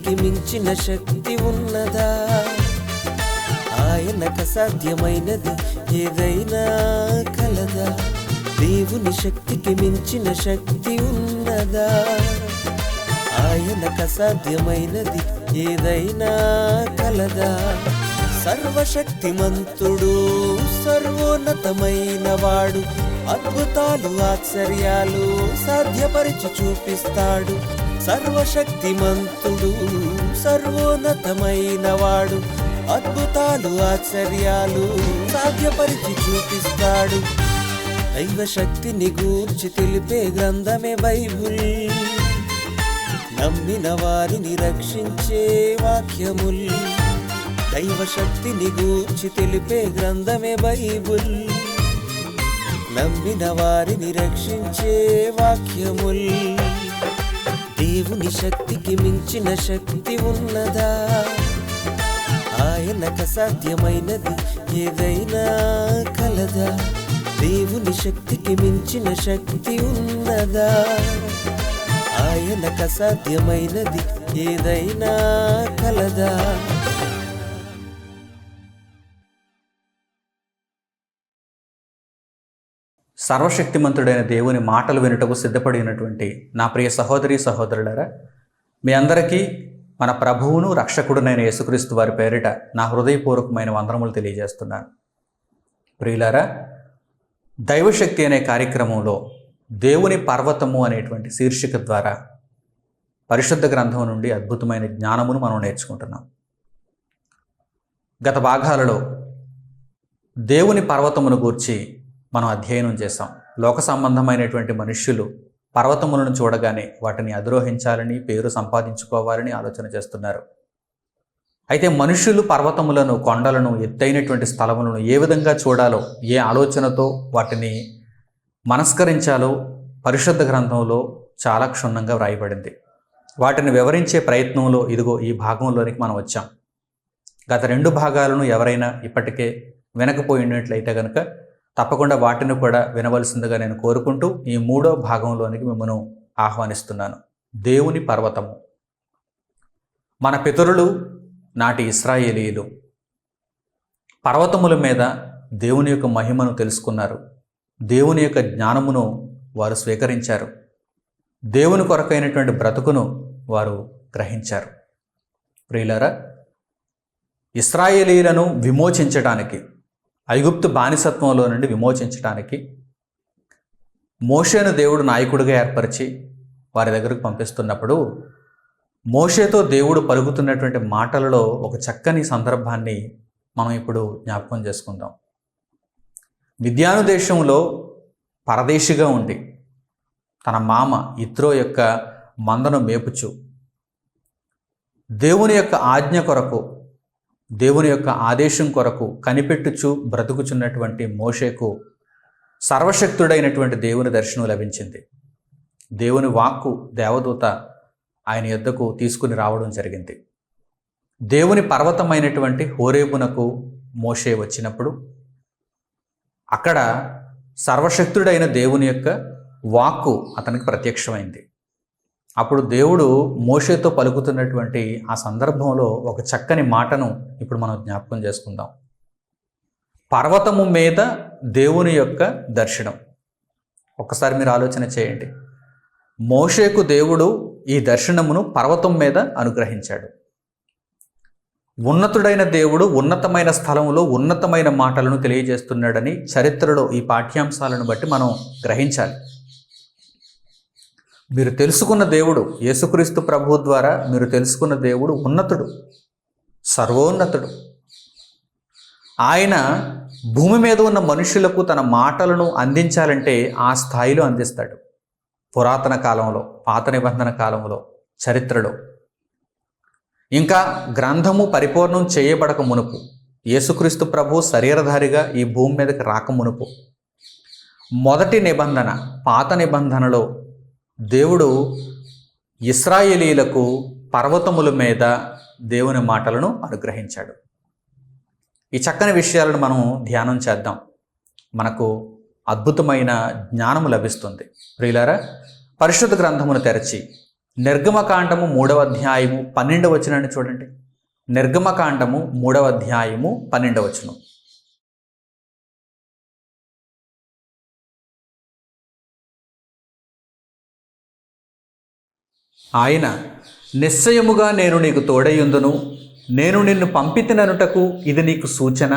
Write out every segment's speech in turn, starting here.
శక్తికి మించిన శక్తి ఉన్నదా? ఆయనకు అసాధ్యమైనది ఏదైనా కలదా? దేవుని శక్తికి మించిన శక్తి ఉన్నదా? ఆయనకు అసాధ్యమైనది ఏదైనా కలదా? సర్వశక్తిమంతుడు, సర్వోన్నతమైన వాడు, అద్భుతాలు ఆశ్చర్యాలు సాధ్యపరిచి చూపిస్తాడు. సర్వశక్తిమంతుడు, సర్వోన్నతమైన వాడు, అద్భుతాలు ఆశ్చర్యాలు సాధ్యపరిచి చూపిస్తాడు. దైవశక్తిని గూర్చి తెలిపే గ్రంథమే బైబుల్, నమ్మిన వారిని రక్షించే వాక్యముల్. దైవశక్తిని గూర్చి తెలిపే గ్రంథమే బైబుల్, నమ్మిన వారిని రక్షించే వాక్యముల్. దేవుని శక్తికి మించిన శక్తి ఉన్నదా? ఆయనకు అసాధ్యమైనది ఏదైనా కలదా? దేవుని శక్తికి మించిన శక్తి ఉన్నదా? ఆయనకు అసాధ్యమైనది ఏదైనా కలదా? సర్వశక్తిమంతుడైన దేవుని మాటలు వినుటకు సిద్ధపడినటువంటి నా ప్రియ సహోదరి సహోదరులారా, మీ అందరికీ మన ప్రభువును రక్షకుడునైన యేసుక్రీస్తు వారి పేరిట నా హృదయపూర్వకమైన వందనములు తెలియజేస్తున్నాను. ప్రియులారా, దైవశక్తి అనే కార్యక్రమంలో దేవుని పర్వతము అనేటువంటి శీర్షిక ద్వారా పరిశుద్ధ గ్రంథం నుండి అద్భుతమైన జ్ఞానమును మనం నేర్చుకుంటున్నాం. గత భాగాలలో దేవుని పర్వతమును గూర్చి మనం అధ్యయనం చేశాం. లోక సంబంధమైనటువంటి మనుష్యులు పర్వతములను చూడగానే వాటిని అధిరోహించాలని, పేరు సంపాదించుకోవాలని ఆలోచన చేస్తున్నారు. అయితే మనుష్యులు పర్వతములను, కొండలను, ఎత్తైనటువంటి స్థలములను ఏ విధంగా చూడాలో, ఏ ఆలోచనతో వాటిని మనస్కరించాలో పరిశుద్ధ గ్రంథంలో చాలా క్షుణ్ణంగా వ్రాయబడింది. వాటిని వివరించే ప్రయత్నంలో ఇదిగో ఈ భాగంలోనికి మనం వచ్చాం. గత 2 భాగాలను ఎవరైనా ఇప్పటికే వినకపోయినట్లయితే కనుక తప్పకుండా వాటిని కూడా వినవలసిందిగా నేను కోరుకుంటూ ఈ 3వ భాగంలోనికి మిమ్మల్ని ఆహ్వానిస్తున్నాను. దేవుని పర్వతము. మన పితరులు, నాటి ఇశ్రాయేలీయులు పర్వతముల మీద దేవుని యొక్క మహిమను తెలుసుకున్నారు. దేవుని యొక్క జ్ఞానమును వారు స్వీకరించారు. దేవుని కొరకైనటువంటి బ్రతుకును వారు గ్రహించారు. ప్రియులారా, ఇశ్రాయేలీయులను విమోచించడానికి, ఐగుప్తు బానిసత్వంలో నుండి విమోచించడానికి మోషేను దేవుడు నాయకుడిగా ఏర్పరిచి వారి దగ్గరకు పంపిస్తున్నప్పుడు మోషేతో దేవుడు పలుకుతున్నటువంటి మాటలలో ఒక చక్కని సందర్భాన్ని మనం ఇప్పుడు జ్ఞాపకం చేసుకుందాం. మిద్యాను దేశంలో పరదేశిగా ఉండి తన మామ యిత్రో యొక్క మందను మేపుచు దేవుని యొక్క ఆజ్ఞ కొరకు, దేవుని యొక్క ఆదేశం కొరకు కనిపెట్టుచు బ్రతుకుచున్నటువంటి మోషేకు సర్వశక్తుడైనటువంటి దేవుని దర్శనం లభించింది. దేవుని వాక్కు దేవదూత ఆయన యొద్దకు తీసుకుని రావడం జరిగింది. దేవుని పర్వతమైనటువంటి హోరేబునకు మోషే వచ్చినప్పుడు అక్కడ సర్వశక్తుడైన దేవుని యొక్క వాక్కు అతనికి ప్రత్యక్షమైంది. అప్పుడు దేవుడు మోషేతో పలుకుతున్నటువంటి ఆ సందర్భంలో ఒక చక్కని మాటను ఇప్పుడు మనం జ్ఞాపకం చేసుకుందాం. పర్వతము మీద దేవుని యొక్క దర్శనం. ఒక్కసారి మీరు ఆలోచన చేయండి. మోషేకు దేవుడు ఈ దర్శనమును పర్వతం మీద అనుగ్రహించాడు. ఉన్నతుడైన దేవుడు ఉన్నతమైన స్థలంలో ఉన్నతమైన మాటలను తెలియజేస్తున్నాడని చరిత్రలో ఈ పాఠ్యాంశాలను బట్టి మనం గ్రహించాలి. మీరు తెలుసుకున్న దేవుడు, యేసుక్రీస్తు ప్రభువు ద్వారా మీరు తెలుసుకున్న దేవుడు ఉన్నతుడు, సర్వోన్నతుడు. ఆయన భూమి మీద ఉన్న మనుషులకు తన మాటలను అందించాలంటే ఆ స్థాయిలో అందిస్తాడు. పురాతన కాలంలో, పాత నిబంధన కాలంలో, చరిత్రలో, ఇంకా గ్రంథము పరిపూర్ణం చేయబడక మునుపు, యేసుక్రీస్తు ప్రభు శరీరధారిగా ఈ భూమి మీదకి రాక మునుపు, మొదటి నిబంధన పాత నిబంధనలో దేవుడు ఇశ్రాయేలీలకు పర్వతముల మీద దేవుని మాటలను అనుగ్రహించాడు. ఈ చక్కని విషయాలను మనం ధ్యానం చేద్దాం. మనకు అద్భుతమైన జ్ఞానము లభిస్తుంది. ప్రియులారా, పరిశుద్ధ గ్రంథమును తెరచి నిర్గమకాండము 3వ అధ్యాయము 12వ వచనాన్ని చూడండి. నిర్గమకాండము 3వ అధ్యాయము 12వ వచనం. ఆయన, నిశ్చయముగా నేను నీకు తోడయుందును, నేను నిన్ను పంపితిననుటకు ఇది నీకు సూచన.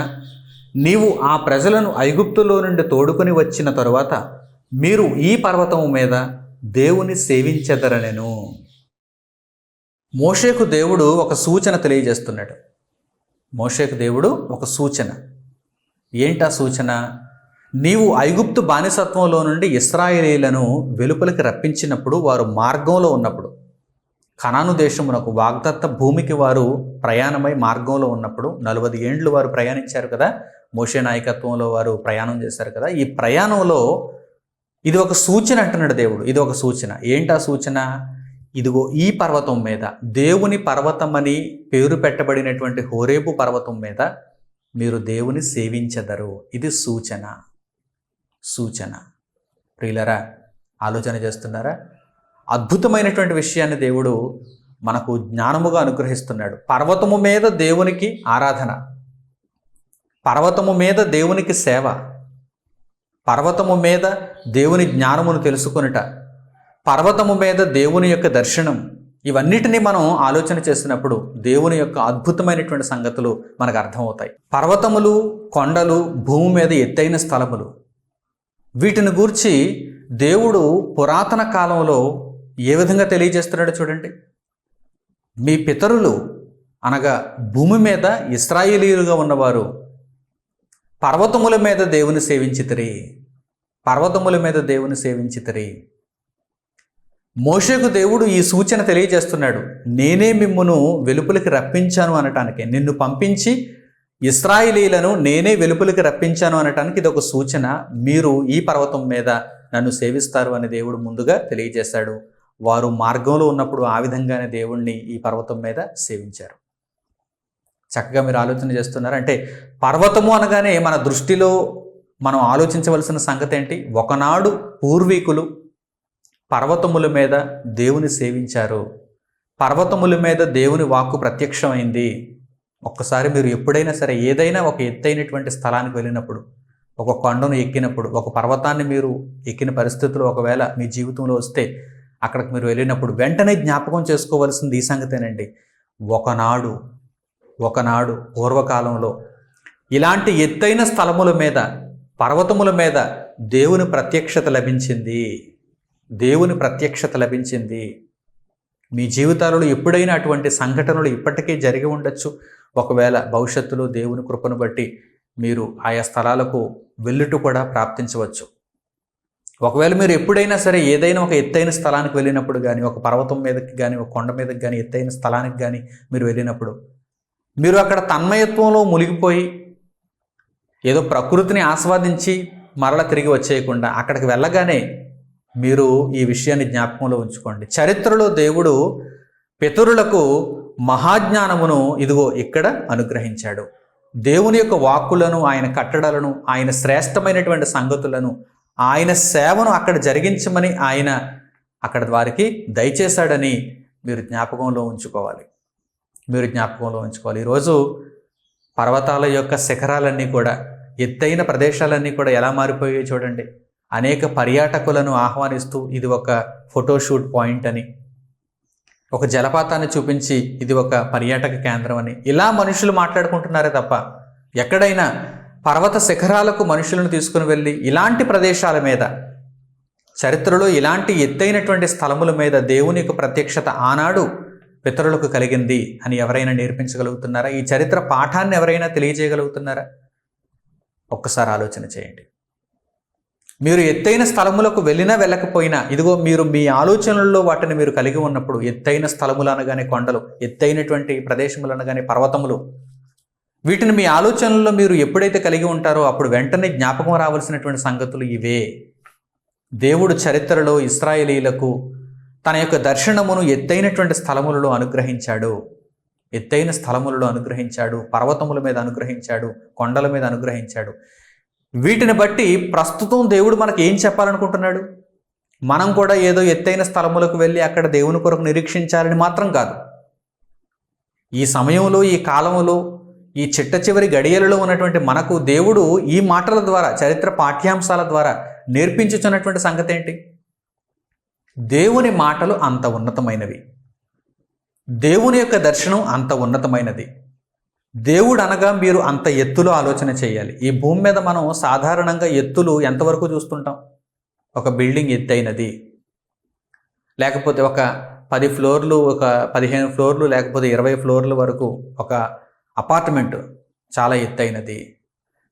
నీవు ఆ ప్రజలను ఐగుప్తులో నుండి తోడుకొని వచ్చిన తరువాత మీరు ఈ పర్వతము మీద దేవుని సేవించెదరనెను. మోషేకు దేవుడు ఒక సూచన తెలియజేస్తున్నాడు. మోషేకు దేవుడు ఒక సూచన. ఏంటా సూచన? నీవు ఐగుప్తు బానిసత్వంలో నుండి ఇశ్రాయేలీలను వెలుపలికి రప్పించినప్పుడు, వారు మార్గంలో ఉన్నప్పుడు, కనాను దేశమునకు వాగ్దత్త భూమికి వారు ప్రయాణమై మార్గంలో ఉన్నప్పుడు 40 ఏండ్లు వారు ప్రయాణించారు కదా, మోషే నాయకత్వంలో వారు ప్రయాణం చేశారు కదా. ఈ ప్రయాణంలో ఇది ఒక సూచన అంటున్నాడు దేవుడు. ఇది ఒక సూచన. ఏంటా సూచన? ఇదిగో ఈ పర్వతం మీద, దేవుని పర్వతం అని పేరు పెట్టబడినటువంటి హోరేబు పర్వతం మీద మీరు దేవుని సేవించెదరు. ఇది సూచన. సూచన. ప్రియులరా, ఆలోచన చేస్తున్నారా? అద్భుతమైనటువంటి విషయాన్ని దేవుడు మనకు జ్ఞానముగా అనుగ్రహిస్తున్నాడు. పర్వతము మీద దేవునికి ఆరాధన, పర్వతము మీద దేవునికి సేవ, పర్వతము మీద దేవుని జ్ఞానమును తెలుసుకొనుట, పర్వతము మీద దేవుని యొక్క దర్శనం, ఇవన్నిటినీ మనం ఆలోచన చేసినప్పుడు దేవుని యొక్క అద్భుతమైనటువంటి సంగతులు మనకు అర్థమవుతాయి. పర్వతములు, కొండలు, భూమి మీద ఎత్తైన స్థలములు, వీటిని గూర్చి దేవుడు పురాతన కాలంలో ఏ విధంగా తెలియజేస్తున్నాడో చూడండి. మీ పితరులు అనగా భూమి మీద ఇశ్రాయేలీయులుగా ఉన్నవారు పర్వతముల మీద దేవుని సేవించితిరి, పర్వతముల మీద దేవుని సేవించితిరి. మోషేకు దేవుడు ఈ సూచన తెలియజేస్తున్నాడు. నేనే మిమ్మును వెలుపలికి రప్పించాను అనటానికి, నిన్ను పంపించి ఇశ్రాయేలీలను నేనే వెలుపలికి రప్పించాను అనటానికి ఇది ఒక సూచన. మీరు ఈ పర్వతం మీద నన్ను సేవిస్తారు అని దేవుడు ముందుగా తెలియజేశాడు. వారు మార్గంలో ఉన్నప్పుడు ఆ విధంగానే దేవుణ్ణి ఈ పర్వతం మీద సేవించారు. చక్కగా మీరు ఆలోచన చేస్తున్నారు. అంటే పర్వతము అనగానే మన దృష్టిలో మనం ఆలోచించవలసిన సంగతి ఏంటి? ఒకనాడు పూర్వీకులు పర్వతముల మీద దేవుని సేవించారు, పర్వతముల మీద దేవుని వాక్కు ప్రత్యక్షమైంది. ఒక్కసారి మీరు ఎప్పుడైనా సరే ఏదైనా ఒక ఎత్తైనటువంటి స్థలానికి వెళ్ళినప్పుడు, ఒక కొండను ఎక్కినప్పుడు, ఒక పర్వతాన్ని మీరు ఎక్కిన పరిస్థితులు ఒకవేళ మీ జీవితంలో వస్తే, అక్కడికి మీరు వెళ్ళినప్పుడు వెంటనే జ్ఞాపకం చేసుకోవాల్సింది ఈ సంగతేనండి. ఒకనాడు పూర్వకాలంలో ఇలాంటి ఎత్తైన స్థలముల మీద, పర్వతముల మీద దేవుని ప్రత్యక్షత లభించింది. దేవుని ప్రత్యక్షత లభించింది. మీ జీవితాలలో ఎప్పుడైనా అటువంటి సంఘటనలు ఇప్పటికే జరిగి ఉండొచ్చు. ఒకవేళ భవిష్యత్తులో దేవుని కృపను బట్టి మీరు ఆయా స్థలాలకు వెళ్ళుట కూడా ప్రాప్తించవచ్చు. ఒకవేళ మీరు ఎప్పుడైనా సరే ఏదైనా ఒక ఎత్తైన స్థలానికి వెళ్ళినప్పుడు కానీ, ఒక పర్వతం మీదకి కానీ, ఒక కొండ మీదకి కానీ, ఎత్తైన స్థలానికి కానీ మీరు వెళ్ళినప్పుడు, మీరు అక్కడ తన్మయత్వంలో మునిగిపోయి ఏదో ప్రకృతిని ఆస్వాదించి మరల తిరిగి వచ్చేయకుండా అక్కడికి వెళ్ళగానే మీరు ఈ విషయాన్ని జ్ఞాపకంలో ఉంచుకోండి. చరిత్రలో దేవుడు పితరులకు మహాజ్ఞానమును ఇదిగో ఇక్కడ అనుగ్రహించాడు. దేవుని యొక్క వాక్కులను, ఆయన కట్టడలను, ఆయన శ్రేష్టమైనటువంటి సంగతులను, ఆయన సేవను అక్కడ జరిగించమని ఆయన అక్కడ వారికి దయచేశాడని మీరు జ్ఞాపకంలో ఉంచుకోవాలి. ఈరోజు పర్వతాల యొక్క శిఖరాలన్నీ కూడా, ఎత్తైన ప్రదేశాలన్నీ కూడా ఎలా మారిపోయాయి చూడండి. అనేక పర్యాటకులను ఆహ్వానిస్తూ ఇది ఒక ఫోటోషూట్ పాయింట్ అని, ఒక జలపాతాన్ని చూపించి ఇది ఒక పర్యాటక కేంద్రం అని ఇలా మనుషులు మాట్లాడుకుంటున్నారే తప్ప ఎక్కడైనా పర్వత శిఖరాలకు మనుషులను తీసుకుని వెళ్ళి ఇలాంటి ప్రదేశాల మీద, చరిత్రలో ఇలాంటి ఎత్తైనటువంటి స్థలముల మీద దేవుని యొక్క ప్రత్యక్షత ఆనాడు పితరులకు కలిగింది అని ఎవరైనా నేర్పించగలుగుతున్నారా? ఈ చరిత్ర పాఠాన్ని ఎవరైనా తెలియజేయగలుగుతున్నారా? ఒక్కసారి ఆలోచన చేయండి. మీరు ఎత్తైన స్థలములకు వెళ్ళినా వెళ్ళకపోయినా, ఇదిగో మీరు మీ ఆలోచనల్లో వాటిని మీరు కలిగి ఉన్నప్పుడు, ఎత్తైన స్థలములు అనగానే కొండలు, ఎత్తైనటువంటి ప్రదేశములు అనగానే పర్వతములు, వీటిని మీ ఆలోచనల్లో మీరు ఎప్పుడైతే కలిగి ఉంటారో అప్పుడు వెంటనే జ్ఞాపకం రావాల్సినటువంటి సంగతులు ఇవే. దేవుడు చరిత్రలో ఇశ్రాయేలీలకు తన యొక్క దర్శనమును ఎత్తైనటువంటి స్థలములలో అనుగ్రహించాడు. పర్వతముల మీద అనుగ్రహించాడు, కొండల మీద అనుగ్రహించాడు. వీటిని బట్టి ప్రస్తుతం దేవుడు మనకు ఏం చెప్పాలనుకుంటున్నాడు? మనం కూడా ఏదో ఎత్తైన స్థలములకు వెళ్ళి అక్కడ దేవుని కొరకు నిరీక్షించాలని మాత్రం కాదు. ఈ సమయంలో, ఈ కాలంలో, ఈ చిట్ట చివరి గడియలలో ఉన్నటువంటి మనకు దేవుడు ఈ మాటల ద్వారా, చరిత్ర పాఠ్యాంశాల ద్వారా నేర్పించుచున్నటువంటి సంగతి ఏంటి? దేవుని మాటలు అంత ఉన్నతమైనవి, దేవుని యొక్క దర్శనం అంత ఉన్నతమైనది. దేవుడు అనగా మీరు అంత ఎత్తులో ఆలోచన చేయాలి. ఈ భూమి మీద మనం సాధారణంగా ఎత్తులు ఎంతవరకు చూస్తుంటాం? ఒక బిల్డింగ్ ఎత్తైనది, లేకపోతే ఒక 10 ఫ్లోర్లు, ఒక 15 ఫ్లోర్లు, లేకపోతే 20 ఫ్లోర్ల వరకు ఒక అపార్ట్మెంట్ చాలా ఎత్తైనది,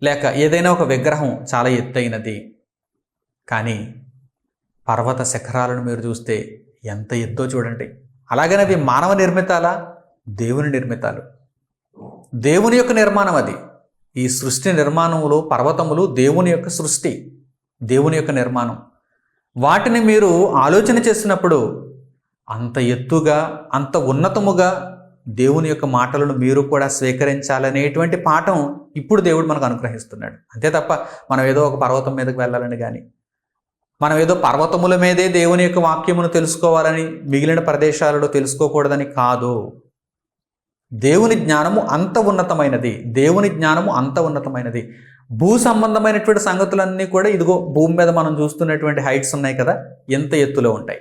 లేక ఏదైనా ఒక విగ్రహం చాలా ఎత్తైనది. కానీ పర్వత శిఖరాలను మీరు చూస్తే ఎంత ఎత్తో చూడండి. అలాగనే అవి మానవ నిర్మితాలా? దేవుని నిర్మితాలు, దేవుని యొక్క నిర్మాణం అది. ఈ సృష్టి నిర్మాణంలో పర్వతములు దేవుని యొక్క సృష్టి, దేవుని యొక్క నిర్మాణం. వాటిని మీరు ఆలోచన చేసినప్పుడు అంత ఎత్తుగా, అంత ఉన్నతముగా దేవుని యొక్క మాటలను మీరు కూడా స్వీకరించాలనేటువంటి పాఠం ఇప్పుడు దేవుడు మనకు అనుగ్రహిస్తున్నాడు. అంతే తప్ప మనం ఏదో ఒక పర్వతం మీదకి వెళ్ళాలని కానీ, మనం ఏదో పర్వతముల మీదే దేవుని యొక్క వాక్యమును తెలుసుకోవాలని మిగిలిన ప్రదేశాలలో తెలుసుకోకూడదని కాదు. దేవుని జ్ఞానము అంత ఉన్నతమైనది, దేవుని జ్ఞానము అంత ఉన్నతమైనది. భూ సంబంధమైనటువంటి సంగతులన్నీ కూడా ఇదిగో భూమి మీద మనం చూస్తున్నటువంటి హైట్స్ ఉన్నాయి కదా, ఎంత ఎత్తులో ఉంటాయి,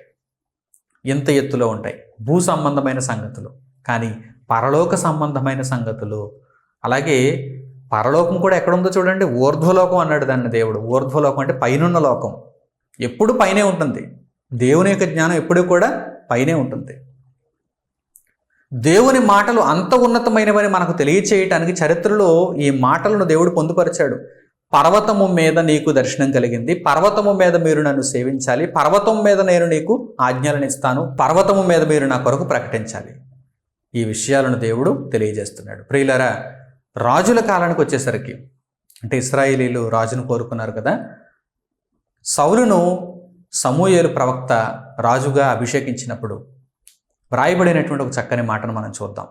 ఎంత ఎత్తులో ఉంటాయి భూ సంబంధమైన సంగతులు. కానీ పరలోక సంబంధమైన సంగతులు, అలాగే పరలోకం కూడా ఎక్కడుందో చూడండి. ఊర్ధ్వలోకం అన్నాడు దాన్ని దేవుడు. ఊర్ధ్వలోకం అంటే పైనున్న లోకం, ఎప్పుడు పైనే ఉంటుంది. దేవుని యొక్క జ్ఞానం ఎప్పుడూ కూడా పైనే ఉంటుంది. దేవుని మాటలు అంత ఉన్నతమైనవని మనకు తెలియచేయటానికి చరిత్రలో ఈ మాటలను దేవుడు పొందుపరిచాడు. పర్వతము మీద నీకు దర్శనం కలిగింది, పర్వతము మీద మీరు నన్ను సేవించాలి, పర్వతం మీద నేను నీకు ఆజ్ఞలను ఇస్తాను, పర్వతము మీద మీరు నా కొరకు ప్రకటించాలి. ఈ విషయాలను దేవుడు తెలియజేస్తున్నాడు. ప్రియులారా, రాజుల కాలానికి వచ్చేసరికి, అంటే ఇశ్రాయేలీలు రాజును కోరుకున్నారు కదా, సౌలును సమూయేలు ప్రవక్త రాజుగా అభిషేకించినప్పుడు వ్రాయబడినటువంటి ఒక చక్కని మాటను మనం చూద్దాం.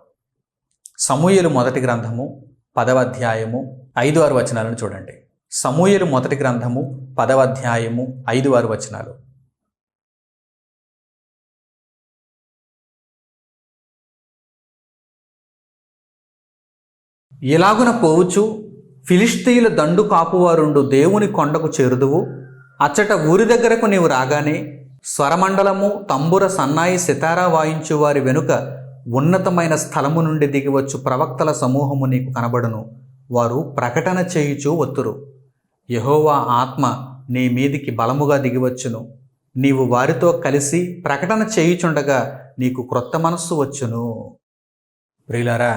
సమూయేలు మొదటి గ్రంథము 10వ అధ్యాయము 5-6 వచనాలను చూడండి. సమూయేలు మొదటి గ్రంథము 10వ అధ్యాయము 5-6 వచనాలు. ఇలాగున పోవచ్చు ఫిలిష్తీయుల దండు కాపువారుండు దేవుని కొండకు చేరుదువు. అచ్చట ఊరి దగ్గరకు నీవు రాగానే స్వరమండలము, తంబుర, సన్నాయి, సితారా వాయించు వారి వెనుక ఉన్నతమైన స్థలము నుండి దిగివచ్చు ప్రవక్తల సమూహము నీకు కనబడును. వారు ప్రకటన చేయుచూ వత్తురు. యెహోవా ఆత్మ నీ మీదికి బలముగా దిగివచ్చును. నీవు వారితో కలిసి ప్రకటన చేయుచుండగా నీకు క్రొత్త మనస్సు వచ్చును. ప్రియులారా,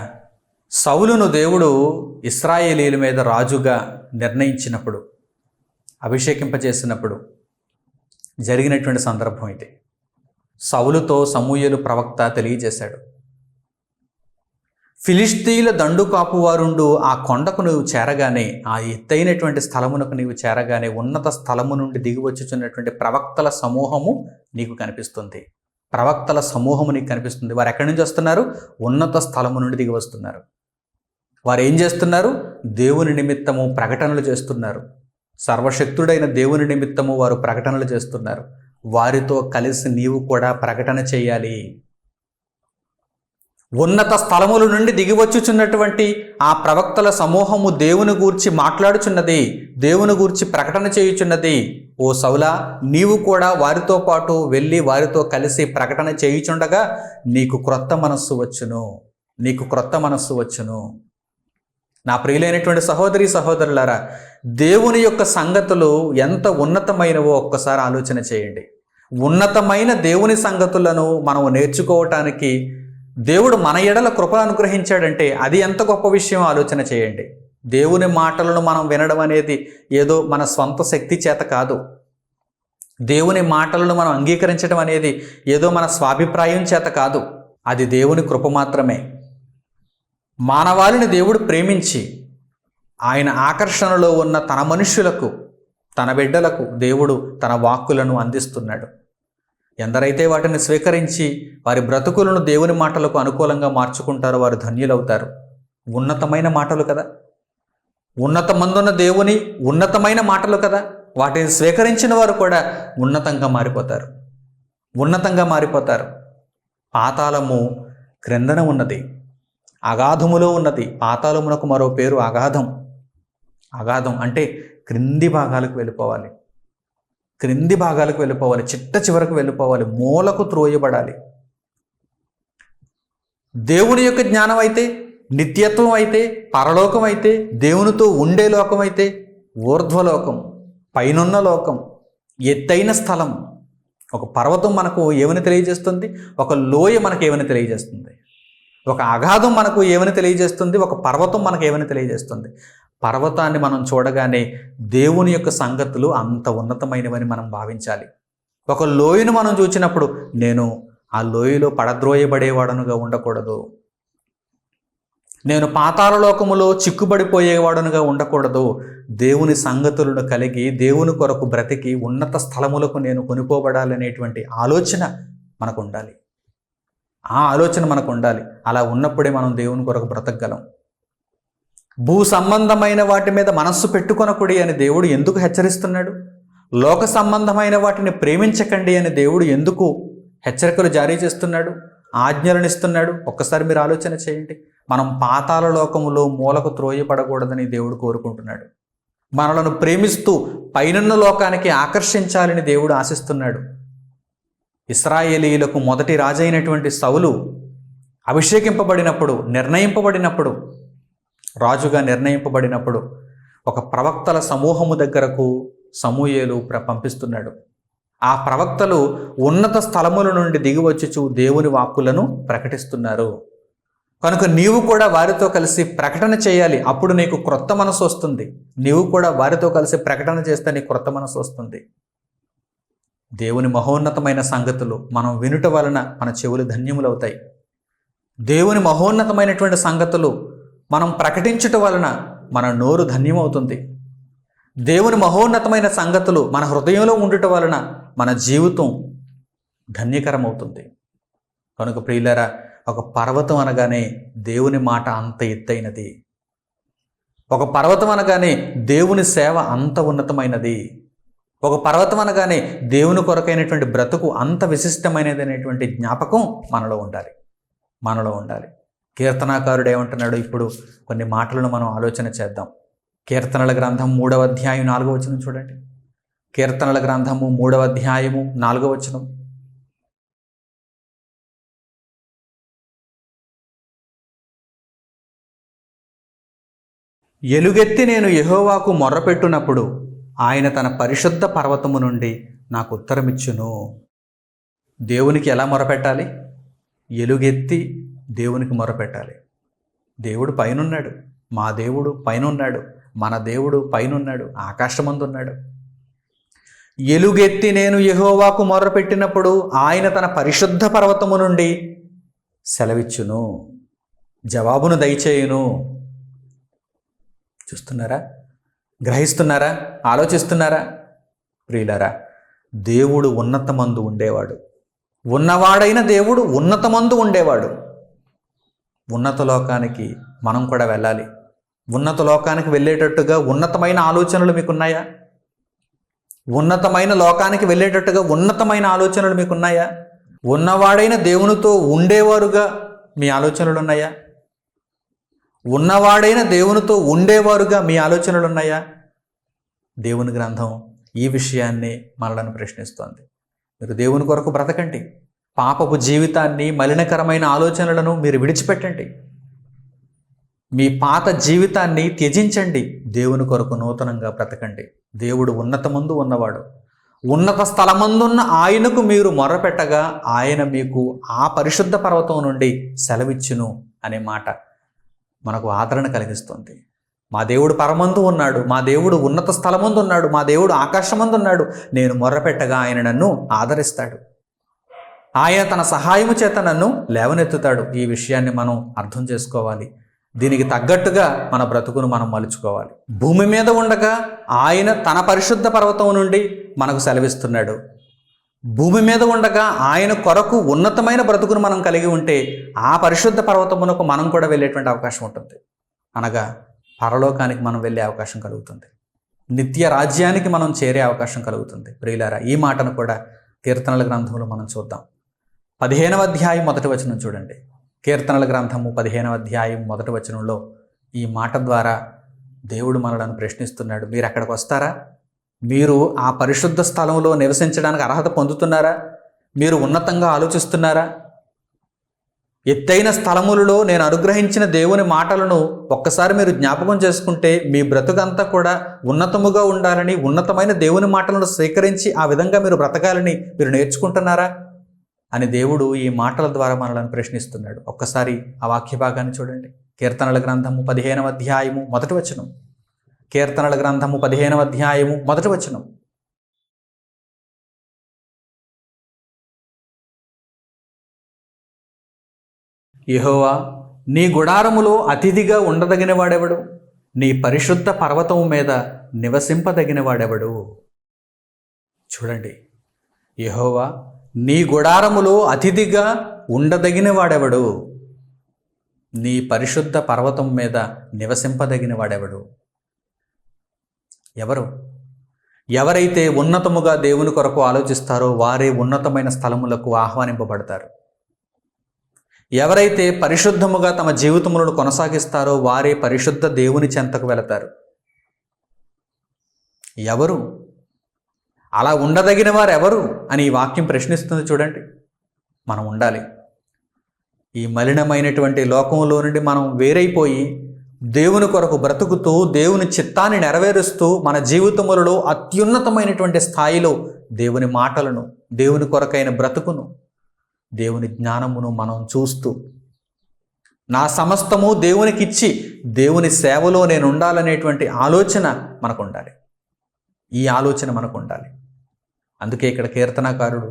సౌలును దేవుడు ఇశ్రాయేలీల మీద రాజుగా నిర్ణయించినప్పుడు, అభిషేకింపజేసినప్పుడు జరిగినటువంటి సందర్భం ఇది. సౌలుతో సమూయేలు ప్రవక్త తెలియజేశాడు, ఫిలిష్తీయుల దండు కాపువారుండు ఆ కొండకు నువ్వు చేరగానే, ఆ ఎత్తైనటువంటి స్థలమునకు నీవు చేరగానే ఉన్నత స్థలము నుండి దిగివచ్చుచున్నటువంటి ప్రవక్తల సమూహము నీకు కనిపిస్తుంది. ప్రవక్తల సమూహము నీకు కనిపిస్తుంది. వారు ఎక్కడి నుంచి వస్తున్నారు? ఉన్నత స్థలము నుండి దిగి వస్తున్నారు. వారు ఏం చేస్తున్నారు? దేవుని నిమిత్తము ప్రకటనలు చేస్తున్నారు. సర్వశక్తుడైన దేవుని నిమిత్తము వారు ప్రకటనలు చేస్తున్నారు. వారితో కలిసి నీవు కూడా ప్రకటన చేయాలి. ఉన్నత స్థలముల నుండి దిగివచ్చుచున్నటువంటి ఆ ప్రవక్తల సమూహము దేవుని గూర్చి మాట్లాడుచున్నది, దేవుని గూర్చి ప్రకటన చేయుచున్నది. ఓ సౌలా, నీవు కూడా వారితో పాటు వెళ్ళి వారితో కలిసి ప్రకటన చేయుచుండగా నీకు క్రొత్త మనస్సు వచ్చును, నీకు క్రొత్త మనస్సు వచ్చును. నా ప్రియులైనటువంటి సహోదరి సహోదరులారా, దేవుని యొక్క సంగతులు ఎంత ఉన్నతమైనవో ఒక్కసారి ఆలోచన చేయండి. ఉన్నతమైన దేవుని సంగతులను మనం నేర్చుకోవటానికి దేవుడు మన ఎడల కృపను అనుగ్రహించాడంటే అది ఎంత గొప్ప విషయం ఆలోచన చేయండి. దేవుని మాటలను మనం వినడం అనేది ఏదో మన స్వంత శక్తి చేత కాదు. దేవుని మాటలను మనం అంగీకరించడం అనేది ఏదో మన స్వాభిప్రాయం చేత కాదు. అది దేవుని కృప మాత్రమే. మానవాళిని దేవుడు ప్రేమించి ఆయన ఆకర్షణలో ఉన్న తన మనుష్యులకు, తన బిడ్డలకు దేవుడు తన వాక్కులను అందిస్తున్నాడు. ఎందరైతే వాటిని స్వీకరించి వారి బ్రతుకులను దేవుని మాటలకు అనుకూలంగా మార్చుకుంటారో వారు ధన్యులవుతారు. ఉన్నతమైన మాటలు కదా, ఉన్నతమందున్న దేవుని ఉన్నతమైన మాటలు కదా. వాటిని స్వీకరించిన వారు కూడా ఉన్నతంగా మారిపోతారు. ఉన్నతంగా మారిపోతారు. పాతాళము క్రిందన ఉన్నది, అగాధములో ఉన్నది. పాతాళమునకు మరో పేరు అగాధం. అగాధం అంటే క్రింది భాగాలకు వెళ్ళిపోవాలి, క్రింది భాగాలకు వెళ్ళిపోవాలి, చిట్ట చివరకు వెళ్ళిపోవాలి, మూలకు త్రోయబడాలి. దేవుని యొక్క జ్ఞానం అయితే, నిత్యత్వం అయితే, పరలోకం అయితే, దేవునితో ఉండే లోకం అయితే, ఊర్ధ్వలోకం, పైనున్న లోకం, ఎత్తైన స్థలం. ఒక పర్వతం మనకు ఏమని తెలియజేస్తుంది? ఒక లోయ మనకు ఏమని తెలియజేస్తుంది? ఒక అగాధం మనకు ఏమని తెలియజేస్తుంది? ఒక పర్వతం మనకు ఏమని తెలియజేస్తుంది? పర్వతాన్ని మనం చూడగానే దేవుని యొక్క సంగతులు అంత ఉన్నతమైనవని మనం భావించాలి. ఒక లోయను మనం చూసినప్పుడు నేను ఆ లోయలో పడద్రోయబడేవాడనుగా ఉండకూడదు, నేను పాతాళ లోకములో చిక్కుబడిపోయేవాడనుగా ఉండకూడదు. దేవుని సంగతులను కలిగి దేవుని కొరకు బ్రతికి ఉన్నత స్థలములకు నేను కొనిపోబడాలనేటువంటి ఆలోచన మనకు ఉండాలి. ఆ ఆలోచన మనకు ఉండాలి. అలా ఉన్నప్పుడే మనం దేవుని కొరకు బ్రతకగలం. భూ సంబంధమైన వాటి మీద మనస్సు పెట్టుకొనకుడి అని దేవుడు ఎందుకు హెచ్చరిస్తున్నాడు? లోక సంబంధమైన వాటిని ప్రేమించకండి అని దేవుడు ఎందుకు హెచ్చరికలు జారీ చేస్తున్నాడు, ఆజ్ఞలను ఇస్తున్నాడు? ఒక్కసారి మీరు ఆలోచన చేయండి. మనం పాతాళ లోకములో మూలకు త్రోయపడకూడదని దేవుడు కోరుకుంటున్నాడు. మనలను ప్రేమిస్తూ పైనున్న లోకానికి ఆకర్షించాలని దేవుడు ఆశిస్తున్నాడు. ఇశ్రాయేలీయులకు మొదటి రాజైనటువంటి సౌలు అభిషేకింపబడినప్పుడు, నిర్ణయింపబడినప్పుడు, రాజుగా నిర్ణయింపబడినప్పుడు ఒక ప్రవక్తల సమూహము దగ్గరకు సమూయేలు పంపిస్తున్నాడు. ఆ ప్రవక్తలు ఉన్నత స్థలముల నుండి దిగివచ్చుచు దేవుని వాక్కులను ప్రకటిస్తున్నారు. కనుక నీవు కూడా వారితో కలిసి ప్రకటన చేయాలి. అప్పుడు నీకు క్రొత్త మనసు వస్తుంది. నీవు కూడా వారితో కలిసి ప్రకటన చేస్తే నీకు క్రొత్త మనసు వస్తుంది. దేవుని మహోన్నతమైన సంగతులు మనం వినుట వలన మన చెవులు ధన్యములవుతాయి. దేవుని మహోన్నతమైనటువంటి సంగతులు మనం ప్రకటించుట వలన మన నోరు ధన్యమవుతుంది. దేవుని మహోన్నతమైన సంగతులు మన హృదయంలో ఉండుట వలన మన జీవితం ధన్యకరమవుతుంది. కనుక ప్రియులారా, ఒక పర్వతం అనగానే దేవుని మాట అంత ఎత్తైనది. ఒక పర్వతం అనగానే దేవుని సేవ అంత ఉన్నతమైనది. ఒక పర్వతం అనగానే దేవుని కొరకైనటువంటి బ్రతుకు అంత విశిష్టమైనది అనేటువంటి జ్ఞాపకం మనలో ఉండాలి. కీర్తనాకారుడు ఏమంటున్నాడు? ఇప్పుడు కొన్ని మాటలను మనం ఆలోచన చేద్దాం. కీర్తనల గ్రంథం 3వ అధ్యాయం 4వ వచనం చూడండి. కీర్తనల గ్రంథము 3వ అధ్యాయము 4వ వచనం. ఎలుగెత్తి నేను యెహోవాకు మొర్రపెట్టునప్పుడు ఆయన తన పరిశుద్ధ పర్వతము నుండి నాకు ఉత్తరమిచ్చును. దేవునికి ఎలా మొరపెట్టాలి? ఎలుగెత్తి దేవునికి మొరపెట్టాలి. దేవుడు పైనున్నాడు, మా దేవుడు పైనున్నాడు, మన దేవుడు పైనున్నాడు, ఆకాశమందున్నాడు. ఎలుగెత్తి నేను యెహోవాకు మొర్రపెట్టినప్పుడు ఆయన తన పరిశుద్ధ పర్వతము నుండి సెలవిచ్చును, జవాబును దయచేయును. చూస్తున్నారా? గ్రహిస్తున్నారా? ఆలోచిస్తున్నారా? ప్రియులారా, దేవుడు ఉన్నతమందు ఉండేవాడు. ఉన్నవాడైన దేవుడు ఉన్నతమందు ఉండేవాడు. ఉన్నత లోకానికి మనం కూడా వెళ్ళాలి. ఉన్నత లోకానికి వెళ్ళేటట్టుగా ఉన్నతమైన ఆలోచనలు మీకున్నాయా? ఉన్నతమైన లోకానికి వెళ్ళేటట్టుగా ఉన్నతమైన ఆలోచనలు మీకున్నాయా? ఉన్నవాడైన దేవునితో ఉండేవారుగా మీ ఆలోచనలు ఉన్నాయా? ఉన్నవాడైన దేవునితో ఉండేవారుగా మీ ఆలోచనలు ఉన్నాయా? దేవుని గ్రంథం ఈ విషయాన్ని మనలను ప్రశ్నిస్తోంది. మీరు దేవుని కొరకు బ్రతకండి. పాపపు జీవితాన్ని, మలినకరమైన ఆలోచనలను మీరు విడిచిపెట్టండి. మీ పాత జీవితాన్ని త్యజించండి. దేవుని కొరకు నూతనంగా బ్రతకండి. దేవుడు ఉన్నతమందు ఉన్నవాడు. ఉన్నత స్థలమందున్న ఆయనకు మీరు మొర్రపెట్టగా ఆయన మీకు ఆ పరిశుద్ధ పర్వతం నుండి సెలవిచ్చును అనే మాట మనకు ఆదరణ కలిగిస్తుంది. మా దేవుడు పరమందు ఉన్నాడు, మా దేవుడు ఉన్నత స్థలమందు ఉన్నాడు, మా దేవుడు ఆకాశమందు ఉన్నాడు. నేను మొర్రపెట్టగా ఆయన నన్ను ఆదరిస్తాడు. ఆయన తన సహాయము చేత నన్ను లేవనెత్తుతాడు. ఈ విషయాన్ని మనం అర్థం చేసుకోవాలి. దీనికి తగ్గట్టుగా మన బ్రతుకును మనం మలుచుకోవాలి. భూమి మీద ఉండగా ఆయన తన పరిశుద్ధ పర్వతం నుండి మనకు సెలవిస్తున్నాడు. భూమి మీద ఉండగా ఆయన కొరకు ఉన్నతమైన బ్రతుకును మనం కలిగి ఉంటే ఆ పరిశుద్ధ పర్వతమునకు మనం కూడా వెళ్ళేటువంటి అవకాశం ఉంటుంది. అనగా పరలోకానికి మనం వెళ్ళే అవకాశం కలుగుతుంది. నిత్య రాజ్యానికి మనం చేరే అవకాశం కలుగుతుంది. ప్రియులారా, ఈ మాటను కూడా కీర్తనల గ్రంథంలో మనం చూద్దాం. 15వ అధ్యాయం 1వ వచనం చూడండి. కీర్తనల గ్రంథము 15వ అధ్యాయం 1వ వచనంలో ఈ మాట ద్వారా దేవుడు మనలను ప్రశ్నిస్తున్నాడు. మీరు అక్కడికి వస్తారా? మీరు ఆ పరిశుద్ధ స్థలంలో నివసించడానికి అర్హత పొందుతున్నారా? మీరు ఉన్నతంగా ఆలోచిస్తున్నారా? ఎత్తైన స్థలములలో నేను అనుగ్రహించిన దేవుని మాటలను ఒక్కసారి మీరు జ్ఞాపకం చేసుకుంటే మీ బ్రతుకంతా కూడా ఉన్నతముగా ఉండాలని, ఉన్నతమైన దేవుని మాటలను స్వీకరించి ఆ విధంగా మీరు బ్రతకాలని మీరు నేర్చుకుంటున్నారా అని దేవుడు ఈ మాటల ద్వారా మనల్ని ప్రశ్నిస్తున్నాడు. ఒక్కసారి ఆ వాక్య భాగాన్ని చూడండి. కీర్తనల గ్రంథము 15వ అధ్యాయము 1వ వచనం. కీర్తనల గ్రంథము 15వ అధ్యాయము 1వ వచనం. యెహోవా, నీ గుడారములో అతిథిగా ఉండదగిన వాడెవడు? నీ పరిశుద్ధ పర్వతము మీద నివసింపదగిన వాడెవడు? చూడండి, యెహోవా, నీ గుడారములో అతిథిగా ఉండదగిన వాడెవడు? నీ పరిశుద్ధ పర్వతం మీద నివసింపదగిన వాడెవడు? ఎవరైతే ఉన్నతముగా దేవుని కొరకు ఆలోచిస్తారో వారే ఉన్నతమైన స్థలములకు ఆహ్వానింపబడతారు. ఎవరైతే పరిశుద్ధముగా తమ జీవితములను కొనసాగిస్తారో వారే పరిశుద్ధ దేవుని చెంతకు వెళతారు. ఎవరు అలా ఉండదగిన వారు ఎవరు అని ఈ వాక్యం ప్రశ్నిస్తుంది. చూడండి, మనం ఉండాలి. ఈ మలినమైనటువంటి లోకంలో నుండి మనం వేరైపోయి దేవుని కొరకు బ్రతుకుతూ దేవుని చిత్తాన్ని నెరవేరుస్తూ మన జీవితములలో అత్యున్నతమైనటువంటి స్థాయిలో దేవుని మాటలను, దేవుని కొరకైన బ్రతుకును, దేవుని జ్ఞానమును మనం చూస్తూ నా సమస్తము దేవునికి ఇచ్చి దేవుని సేవలో నేను ఉండాలనేటువంటి ఆలోచన మనకు ఉండాలి. ఈ ఆలోచన మనకు ఉండాలి. అందుకే ఇక్కడ కీర్తనాకారుడు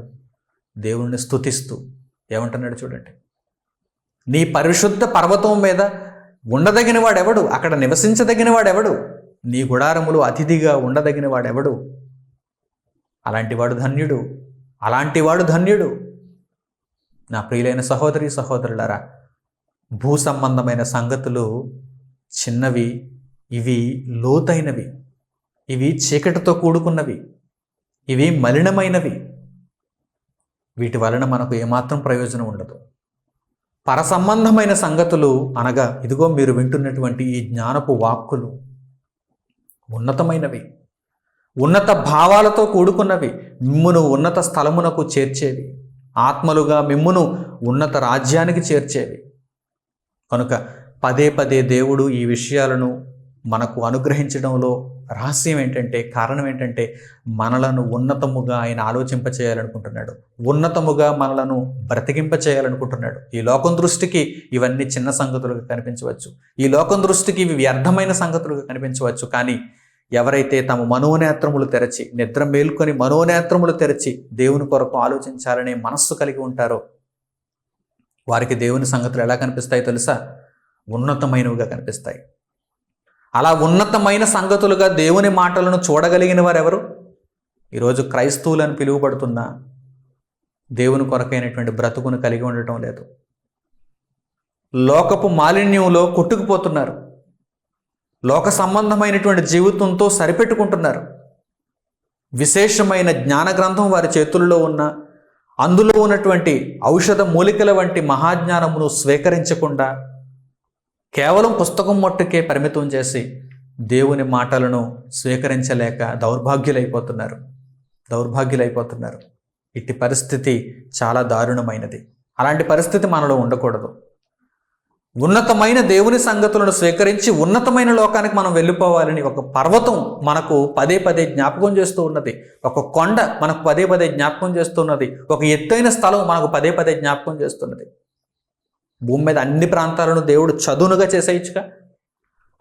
దేవుణ్ణి స్తుతిస్తూ ఏమంటున్నాడు చూడండి, నీ పరిశుద్ధ పర్వతం మీద ఉండదగిన వాడెవడు? అక్కడ నివసించదగిన వాడెవడు? నీ గుడారములు అతిథిగా ఉండదగిన వాడెవడు? అలాంటివాడు ధన్యుడు, అలాంటివాడు ధన్యుడు. నా ప్రియులైన సహోదరి సహోదరులారా, భూ సంబంధమైన సంగతులు చిన్నవి, ఇవి లోతైనవి, ఇవి చీకటితో కూడుకున్నవి, ఇవి మలినమైనవి. వీటి వలన మనకు ఏమాత్రం ప్రయోజనం ఉండదు. పరసంబంధమైన సంగతులు అనగా ఇదిగో మీరు వింటున్నటువంటి ఈ జ్ఞానపు వాక్కులు ఉన్నతమైనవి, ఉన్నత భావాలతో కూడుకున్నవి, మిమ్మును ఉన్నత స్థలమునకు చేర్చేవి, ఆత్మలుగా మిమ్మును ఉన్నత రాజ్యానికి చేర్చేవి. కనుక పదే పదే దేవుడు ఈ విషయాలను మనకు అనుగ్రహించడంలో రహస్యం ఏంటంటే, కారణం ఏంటంటే, మనలను ఉన్నతముగా ఆయన ఆలోచింపచేయాలనుకుంటున్నాడు, ఉన్నతముగా మనలను బ్రతికింపచేయాలనుకుంటున్నాడు. ఈ లోకం దృష్టికి ఇవన్నీ చిన్న సంగతులుగా కనిపించవచ్చు, ఈ లోకం దృష్టికి ఇవి వ్యర్థమైన సంగతులుగా కనిపించవచ్చు. కానీ ఎవరైతే తమ మనోనేత్రములు తెరచి, నిద్ర మేల్కొని మనోనేత్రములు తెరచి దేవుని కొరకు ఆలోచించాలనే మనస్సు కలిగి ఉంటారో వారికి దేవుని సంగతులు ఎలా కనిపిస్తాయి తెలుసా? ఉన్నతమైనవిగా కనిపిస్తాయి. అలా ఉన్నతమైన సంగతులుగా దేవుని మాటలను చూడగలిగిన వారు ఎవరు? ఈరోజు క్రైస్తవులను పిలువబడుతున్న దేవుని కొరకైనటువంటి బ్రతుకును కలిగి ఉండటం లేదు. లోకపు మాలిన్యంలో కొట్టుకుపోతున్నారు, లోక సంబంధమైనటువంటి జీవితంతో సరిపెట్టుకుంటున్నారు. విశేషమైన జ్ఞాన గ్రంథం వారి చేతుల్లో ఉన్న, అందులో ఉన్నటువంటి ఔషధ మూలికల వంటి మహాజ్ఞానమును స్వీకరించకుండా కేవలం పుస్తకం మట్టుకే పరిమితం చేసి దేవుని మాటలను స్వీకరించలేక దౌర్భాగ్యులైపోతున్నారు. ఇట్టి పరిస్థితి చాలా దారుణమైనది. అలాంటి పరిస్థితి మనలో ఉండకూడదు. ఉన్నతమైన దేవుని సంగతులను స్వీకరించి ఉన్నతమైన లోకానికి మనం వెళ్ళిపోవాలని ఒక పర్వతం మనకు పదే పదే జ్ఞాపకం చేస్తూ ఉన్నది, ఒక కొండ మనకు పదే పదే జ్ఞాపకం చేస్తున్నది, ఒక ఎత్తైన స్థలం మనకు పదే పదే జ్ఞాపకం చేస్తున్నది. భూమి మీద అన్ని ప్రాంతాలను దేవుడు చదునుగా చేసేయచ్చుగా,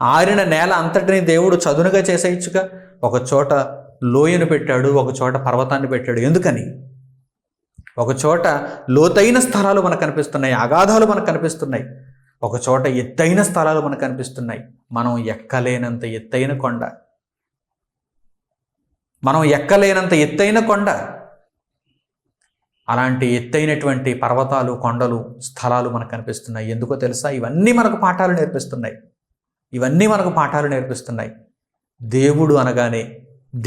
ఆరిన నేల అంతటిని దేవుడు చదునుగా చేసేయచ్చుగా. ఒక చోట లోయను పెట్టాడు, ఒక చోట పర్వతాన్ని పెట్టాడు. ఎందుకని? ఒక చోట లోతైన స్థలాలు మనకు కనిపిస్తున్నాయి, అగాధాలు మనకు కనిపిస్తున్నాయి, ఒక చోట ఎత్తైన స్థలాలు మనకు కనిపిస్తున్నాయి. మనం ఎక్కలేనంత ఎత్తైన కొండ, అలాంటి ఎత్తైనటువంటి పర్వతాలు, కొండలు, స్థలాలు మనకు కనిపిస్తున్నాయి. ఎందుకో తెలుసా? ఇవన్నీ మనకు పాఠాలు నేర్పిస్తున్నాయి. దేవుడు అనగానే,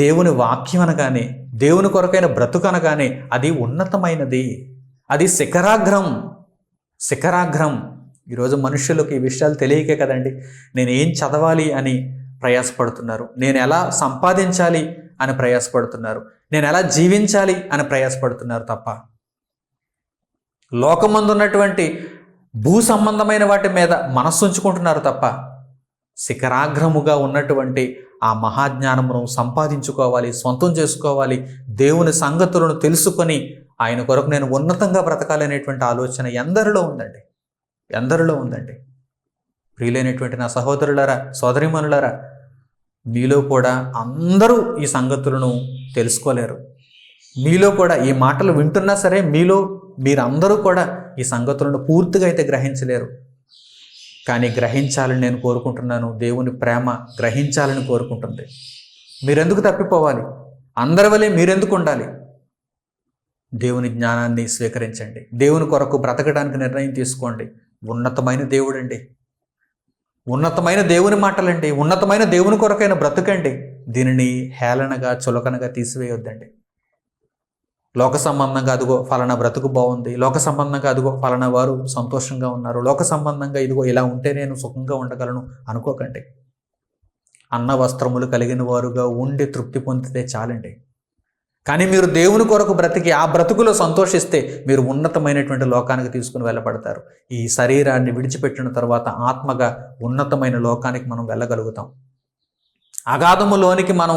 దేవుని వాక్యం అనగానే, దేవుని కొరకైన బ్రతుకు అనగానే అది ఉన్నతమైనది, అది శిఖరాగ్రం. ఈరోజు మనుషులకు ఈ విషయాలు తెలియకే కదండి నేను ఏం చదవాలి అని ప్రయాసపడుతున్నారు, నేను ఎలా సంపాదించాలి అని ప్రయాసపడుతున్నారు, నేను ఎలా జీవించాలి అని ప్రయాసపడుతున్నారు తప్ప లోకమందు ఉన్నటువంటి భూ సంబంధమైన వాటి మీద మనస్సు ఉంచుకుంటున్నారు తప్ప శిఖరాగ్రముగా ఉన్నటువంటి ఆ మహాజ్ఞానమును సంపాదించుకోవాలి, సొంతం చేసుకోవాలి, దేవుని సంగతులను తెలుసుకొని ఆయన కొరకు నేను ఉన్నతంగా బ్రతకాలి అనేటువంటి ఆలోచన ఎందరిలో ఉందండి. ప్రియులైనటువంటి నా సహోదరులారా, సోదరీమణులారా, మీలో కూడా అందరూ ఈ సంగతులను తెలుసుకోలేరు. మీలో కూడా ఈ మాటలు వింటున్నా సరే మీరందరూ కూడా ఈ సంగతులను పూర్తిగా అయితే గ్రహించలేరు. కానీ గ్రహించాలని నేను కోరుకుంటున్నాను. దేవుని ప్రేమ గ్రహించాలని కోరుకుంటుంది. మీరెందుకు తప్పిపోవాలి? అందరి వలె మీరెందుకు ఉండాలి? దేవుని జ్ఞానాన్ని స్వీకరించండి. దేవుని కొరకు బ్రతకడానికి నిర్ణయం తీసుకోండి. ఉన్నతమైన దేవుడండి, ఉన్నతమైన దేవుని మాటలండి, ఉన్నతమైన దేవుని కొరకైన బ్రతుకండి. దీనిని హేళనగా చులకనగా తీసివేయొద్దండి. లోక సంబంధంగా అదిగో ఫలానా బ్రతుకు బాగుంది, లోక సంబంధంగా అదిగో ఫలానా వారు సంతోషంగా ఉన్నారు, లోక సంబంధంగా ఇదిగో ఇలా ఉంటే నేను సుఖంగా ఉండగలను అనుకోకండి. అన్న వస్త్రములు కలిగిన వారుగా ఉండి తృప్తి పొందితే చాలండి. కానీ మీరు దేవుని కొరకు బ్రతికి ఆ బ్రతుకులో సంతోషిస్తే మీరు ఉన్నతమైనటువంటి లోకానికి తీసుకుని వెళ్ళబడతారు. ఈ శరీరాన్ని విడిచిపెట్టిన తర్వాత ఆత్మగా ఉన్నతమైన లోకానికి మనం వెళ్ళగలుగుతాం. అగాధములోనికి మనం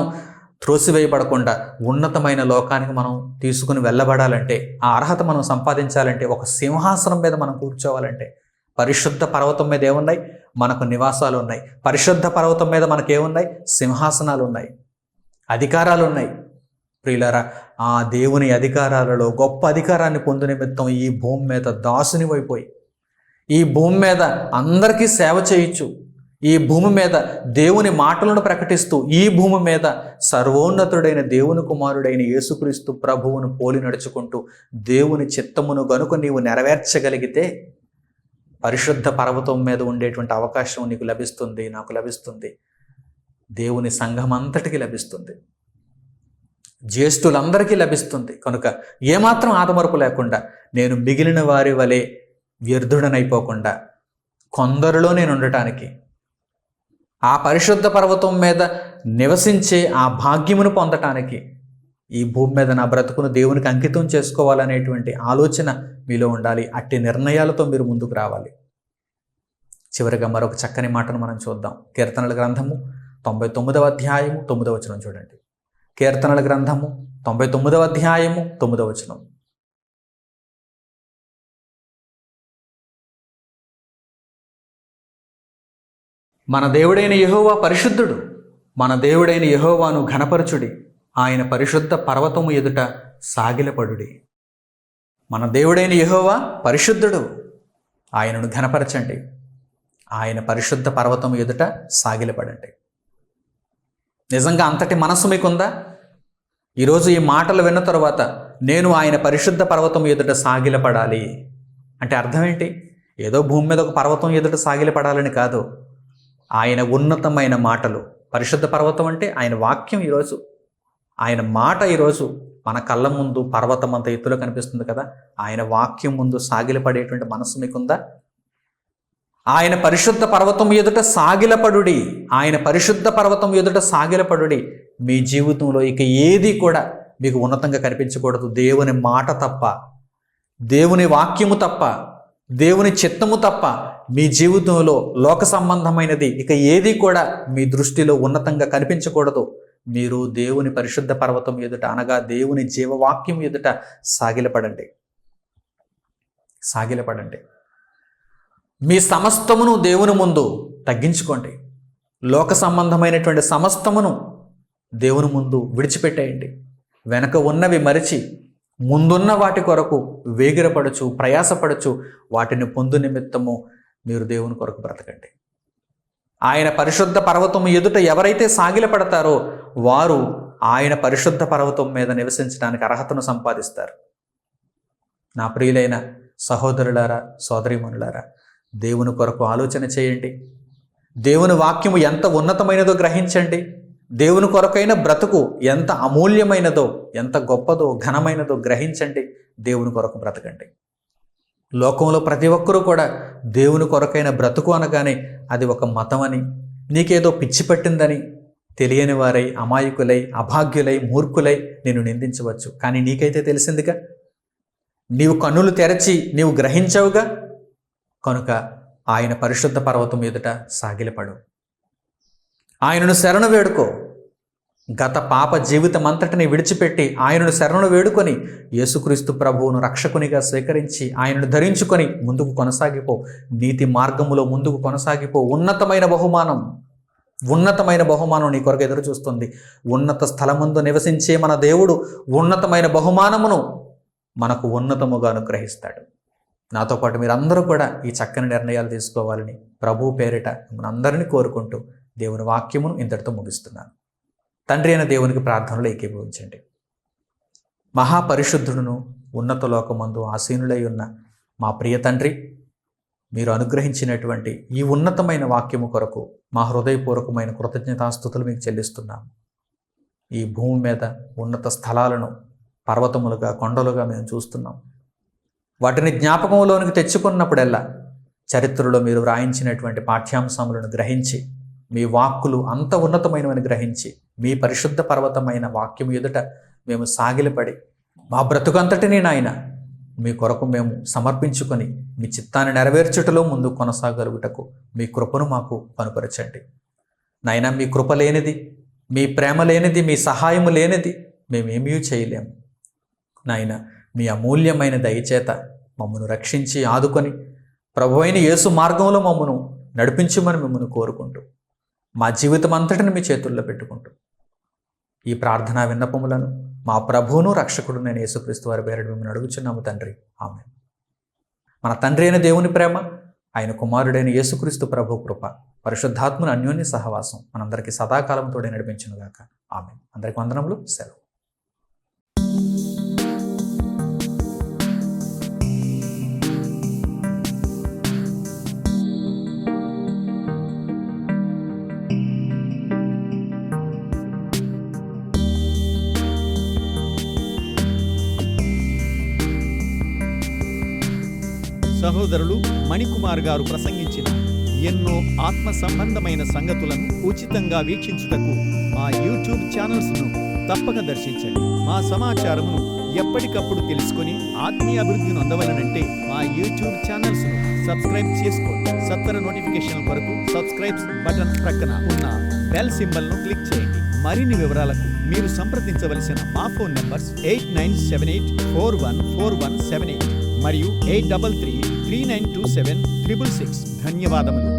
త్రోసివేయబడకుండా ఉన్నతమైన లోకానికి మనం తీసుకుని వెళ్ళబడాలంటే, ఆ అర్హత మనం సంపాదించాలంటే, ఒక సింహాసనం మీద మనం కూర్చోవాలంటే, పరిశుద్ధ పర్వతం మీద ఏమున్నాయి? మనకు నివాసాలు ఉన్నాయి. పరిశుద్ధ పర్వతం మీద మనకేమున్నాయి? సింహాసనాలు ఉన్నాయి, అధికారాలు ఉన్నాయి. ప్రియులారా, ఆ దేవుని అధికారాలలో గొప్ప అధికారాన్ని పొందు నిమిత్తం ఈ భూమి మీద దాసునివైపోయి, ఈ భూమి మీద అందరికీ సేవ చేయొచ్చు, ఈ భూమి మీద దేవుని మాటలను ప్రకటిస్తూ, ఈ భూమి మీద సర్వోన్నతుడైన దేవుని కుమారుడైన యేసుక్రీస్తు ప్రభువును పోలి నడుచుకుంటూ దేవుని చిత్తమును గనుక నీవు నెరవేర్చగలిగితే పరిశుద్ధ పర్వతం మీద ఉండేటువంటి అవకాశం నీకు లభిస్తుంది, నాకు లభిస్తుంది, దేవుని సంఘం అంతటికి లభిస్తుంది, జ్యేష్ఠులందరికీ లభిస్తుంది. కనుక ఏమాత్రం ఆదమరపు లేకుండా నేను మిగిలిన వారి వలె వ్యర్థుడనైపోకుండా కొందరిలో నేను ఉండటానికి, ఆ పరిశుద్ధ పర్వతం మీద నివసించే ఆ భాగ్యమును పొందటానికి, ఈ భూమి మీద నా బ్రతుకును దేవునికి అంకితం చేసుకోవాలనేటువంటి ఆలోచన మీలో ఉండాలి. అట్టి నిర్ణయాలతో మీరు ముందుకు రావాలి. చివరిగా మరొక చక్కని మాటను మనం చూద్దాం. కీర్తనల గ్రంథము 99వ అధ్యాయము 9వ వచనం చూడండి. కీర్తనల గ్రంథము 99వ అధ్యాయము 9వ వచనం. మన దేవుడైన యెహోవా పరిశుద్ధుడు, మన దేవుడైన యెహోవాను ఘనపరచుడి, ఆయన పరిశుద్ధ పర్వతము ఎదుట సాగిలపడుడి. మన దేవుడైన యెహోవా పరిశుద్ధుడు, ఆయనను ఘనపరచండి, ఆయన పరిశుద్ధ పర్వతము ఎదుట సాగిలపడండి. నిజంగా అంతటి మనస్సు మీకుందా? ఈరోజు ఈ మాటలు విన్న తర్వాత నేను ఆయన పరిశుద్ధ పర్వతం ఎదుట సాగిలపడాలి అంటే అర్థం ఏంటి? ఏదో భూమి మీద ఒక పర్వతం ఎదుట సాగిలపడాలని కాదు. ఆయన ఉన్నతమైన మాటలు, పరిశుద్ధ పర్వతం అంటే ఆయన వాక్యం. ఈరోజు ఆయన మాట ఈరోజు మన కళ్ళ ముందు పర్వతం అంత ఎత్తులో కనిపిస్తుంది కదా. ఆయన వాక్యం ముందు సాగిలపడేటువంటి మనస్సు మీకుందా? ఆయన పరిశుద్ధ పర్వతం ఎదుట సాగిలపడుడి, ఆయన పరిశుద్ధ పర్వతం ఎదుట సాగిలపడుడి. మీ జీవితంలో ఇక ఏది కూడా మీకు ఉన్నతంగా కనిపించకూడదు. దేవుని మాట తప్ప, దేవుని వాక్యము తప్ప, దేవుని చిత్తము తప్ప మీ జీవితంలో లోక సంబంధమైనది ఇక ఏది కూడా మీ దృష్టిలో ఉన్నతంగా కనిపించకూడదు. మీరు దేవుని పరిశుద్ధ పర్వతం ఎదుట, అనగా దేవుని జీవవాక్యం ఎదుట సాగిలపడండి. మీ సమస్తమును దేవుని ముందు తగ్గించుకోండి. లోక సంబంధమైనటువంటి సమస్తమును దేవుని ముందు విడిచిపెట్టేయండి. వెనక ఉన్నవి మరిచి ముందున్న వాటి కొరకు వేగిరపడచ్చు, ప్రయాసపడచ్చు. వాటిని పొందు నిమిత్తము మీరు దేవుని కొరకు బ్రతకండి. ఆయన పరిశుద్ధ పర్వతం ఎదుట ఎవరైతే సాగిలపడతారో వారు ఆయన పరిశుద్ధ పర్వతం మీద నివసించడానికి అర్హతను సంపాదిస్తారు. నా ప్రియులైన సహోదరులారా, సోదరీమణులారా, దేవుని కొరకు ఆలోచన చేయండి. దేవుని వాక్యము ఎంత ఉన్నతమైనదో గ్రహించండి. దేవుని కొరకైన బ్రతుకు ఎంత అమూల్యమైనదో, ఎంత గొప్పదో, ఘనమైనదో గ్రహించండి. దేవుని కొరకు బ్రతకండి. లోకంలో ప్రతి ఒక్కరూ కూడా దేవుని కొరకైన బ్రతుకు అనగానే అది ఒక మతమని, నీకేదో పిచ్చి పట్టిందని తెలియని వారై, అమాయకులై, అభాగ్యులై, మూర్ఖులై నిన్ను నిందించవచ్చు. కానీ నీకైతే తెలిసిందిగా, నీవు కన్నులు తెరచి నీవు గ్రహించవుగా. కనుక ఆయన పరిశుద్ధ పర్వతం ఎదుట సాగిలపడు, ఆయనను శరణు వేడుకో. గత పాప జీవితం అంతటిని విడిచిపెట్టి ఆయనను శరణు వేడుకొని యేసుక్రీస్తు ప్రభువును రక్షకునిగా స్వీకరించి ఆయనను ధరించుకొని ముందుకు కొనసాగిపో. నీతి మార్గములో ముందుకు కొనసాగిపో. ఉన్నతమైన బహుమానం నీ కొరకు ఎదురు చూస్తుంది. ఉన్నత స్థలమందు నివసించే మన దేవుడు ఉన్నతమైన బహుమానమును మనకు ఉన్నతముగా అనుగ్రహిస్తాడు. నాతో పాటు మీరందరూ కూడా ఈ చక్కని నిర్ణయాలు తీసుకోవాలని ప్రభువు పేరిట మనందరినీ కోరుకుంటూ దేవుని వాక్యమును ఇంతటితో ముగిస్తున్నాను. తండ్రి అయిన దేవునికి ప్రార్థనలు ఏకీభవించండి. మహాపరిశుద్ధుడును ఉన్నత లోకమందు ఆసీనులై ఉన్న మా ప్రియ తండ్రి, మీరు అనుగ్రహించినటువంటి ఈ ఉన్నతమైన వాక్యము కొరకు మా హృదయపూర్వకమైన కృతజ్ఞతాస్తుతులు మీకు చెల్లిస్తున్నాము. ఈ భూమి మీద ఉన్నత స్థలాలను పర్వతములుగా, కొండలుగా మేము చూస్తున్నాం. వాటిని జ్ఞాపకంలోనికి తెచ్చుకున్నప్పుడల్లా చరిత్రలో మీరు వ్రాయించినటువంటి పాఠ్యాంశములను గ్రహించి, మీ వాక్కులు అంత ఉన్నతమైనవని గ్రహించి, మీ పరిశుద్ధ పర్వతమైన వాక్యము ఎదుట మేము సాగిలపడి మా బ్రతుకంతటినీ నాయన మీ కొరకు మేము సమర్పించుకొని మీ చిత్తాన్ని నెరవేర్చుటలో ముందు కొనసాగలుగుటకు మీ కృపను మాకు కనుపరచండి నాయన. మీ కృప లేనిది, మీ ప్రేమ లేనిది, మీ సహాయము లేనిది మేమేమీ చేయలేము నాయన. మీ అమూల్యమైన దయచేత మమ్మను రక్షించి ఆదుకొని ప్రభువైన యేసు మార్గంలో మమ్మను నడిపించమని మిమ్మల్ని కోరుకుంటూ మా జీవితం అంతటిని మీ చేతుల్లో పెట్టుకుంటూ ఈ ప్రార్థనా విన్నపములను మా ప్రభువును రక్షకుడు నేను యేసుక్రీస్తు వారి పేరిట మిమ్మల్ని అడుగుచున్నాము తండ్రి, ఆమేన్. మన తండ్రి అయిన దేవుని ప్రేమ, ఆయన కుమారుడైన యేసుక్రీస్తు ప్రభు కృప, పరిశుద్ధాత్మల అన్యోన్య సహవాసం మనందరికీ సదాకాలం తోడే నడిపించునుగాక, ఆమేన్. అందరికి వందనములు, సెలవు. సహోదరులు మణికుమార్ గారు ప్రసంగించిన ఎన్నో ఆత్మ సంబంధమైన సంగతులను ఉచితంగా వీక్షించుటకు మా యూట్యూబ్ ఛానల్స్ను తప్పక దర్శించండి. మా సమాచారమును ఎప్పటికప్పుడు తెలుసుకొని ఆత్మీయ అభివృద్ధిని అందవలనంటే మా యూట్యూబ్ ఛానల్స్ను సబ్స్క్రైబ్ చేసుకోండి. సత్వర నోటిఫికేషన్ కొరకు సబ్స్క్రైబ్ బటన్ ప్రక్కన ఉన్న బెల్ సింబల్ను క్లిక్ చేయండి. మరిన్ని వివరాలకు మీరు సంప్రదించవలసిన మా ఫోన్ నంబర్స్ 8978414178 మరియు 8333927666. ధన్యవాదములు.